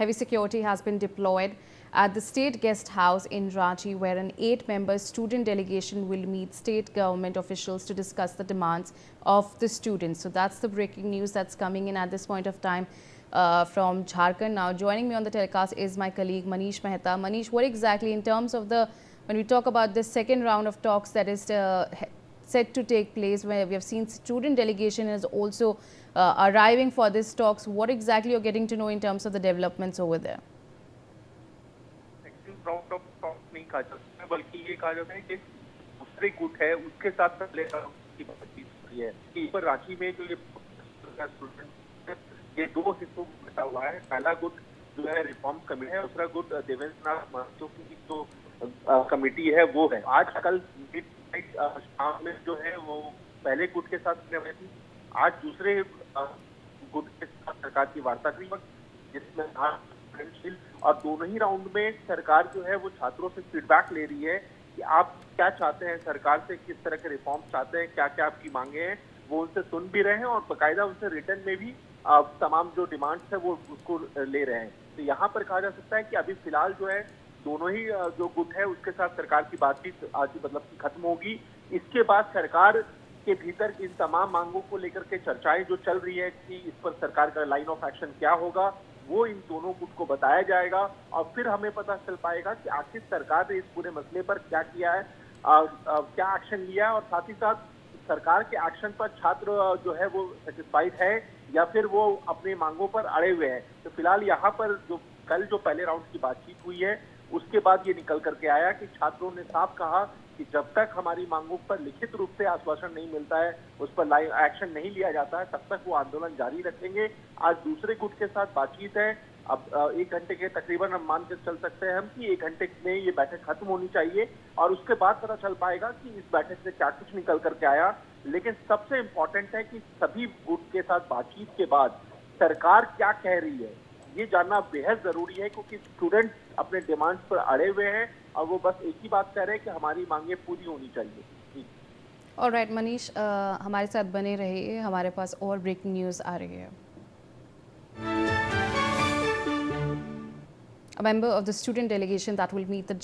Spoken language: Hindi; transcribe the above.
Heavy security has been deployed at the State Guest House in Ranchi, where an 8-member student delegation will meet state government officials to discuss the demands of the students. So that's the breaking news that's coming in at this point of time from Jharkhand. Now, joining me on the telecast is my colleague Manish Mehta. Manish, what exactly in terms of when we talk about this second round of talks that is set to take place, where we have seen student delegation is also arriving for these talks, what exactly you're getting to know in terms of the developments over there? Round of talk नहीं कहा जाता है, बल्कि ये कहा जाता है कि दूसरे गुट है उसके साथ पहले की बातचीत हुई है। पर रांची में जो ये स्टूडेंट ये दो हिस्सों में बटा हुआ है। पहला गुट जो है रिफॉर्म कमेटी है, दूसरा गुट देवेंद्र नाथ महतो की जो कमेटी है वो है। आज कल शाम में जो है वो पहले गुट के साथ हुई थी, आज दूसरे गुट के साथ सरकार की वार्ता करी, जिसमें और दोनों ही राउंड में सरकार जो है वो छात्रों से फीडबैक ले रही है कि आप क्या चाहते हैं सरकार से, किस तरह के रिफॉर्म चाहते हैं, क्या क्या आपकी मांगे हैं, वो उनसे सुन भी रहे हैं और बाकायदा उनसे रिटर्न में भी तमाम जो डिमांड्स है वो उसको ले रहे हैं। तो यहाँ पर कहा जा सकता है कि अभी फिलहाल जो है दोनों ही जो गुट है उसके साथ सरकार की बातचीत आज मतलब खत्म होगी। इसके बाद सरकार के भीतर इन तमाम मांगों को लेकर के चर्चाएं जो चल रही है कि इस पर सरकार का लाइन ऑफ एक्शन क्या होगा, वो इन दोनों गुट को बताया जाएगा और फिर हमें पता चल पाएगा कि आखिर सरकार ने इस पूरे मसले पर क्या किया है, क्या एक्शन लिया है और साथ ही साथ सरकार के एक्शन पर छात्र जो है वो सेटिस्फाइड है या फिर वो अपने मांगों पर अड़े हुए हैं। तो फिलहाल यहाँ पर जो कल जो पहले राउंड की बातचीत हुई है उसके बाद ये निकल करके आया कि छात्रों ने साफ कहा कि जब तक हमारी मांगों पर लिखित रूप से आश्वासन नहीं मिलता है, उस पर एक्शन नहीं लिया जाता है, तब तक वो आंदोलन जारी रखेंगे। आज दूसरे गुट के साथ बातचीत है। अब 1 घंटे के तकरीबन हम मान के चल सकते हैं हम कि 1 घंटे में ये बैठक खत्म होनी चाहिए और उसके बाद पता चल पाएगा कि इस बैठक से क्या कुछ निकल करके आया। लेकिन सबसे इम्पोर्टेंट है कि सभी गुट के साथ बातचीत के बाद सरकार क्या कह रही है ये जानना बेहद जरूरी है, क्योंकि स्टूडेंट अपने डिमांड्स पर अड़े हुए हैं और वो बस एक ही बात कह रहे हैं कि हमारी मांगे पूरी होनी चाहिए। ऑलराइट मनीष, हमारे साथ बने रहिए, हमारे पास और ब्रेकिंग न्यूज़ आ रही है। A member of the student delegation that will meet the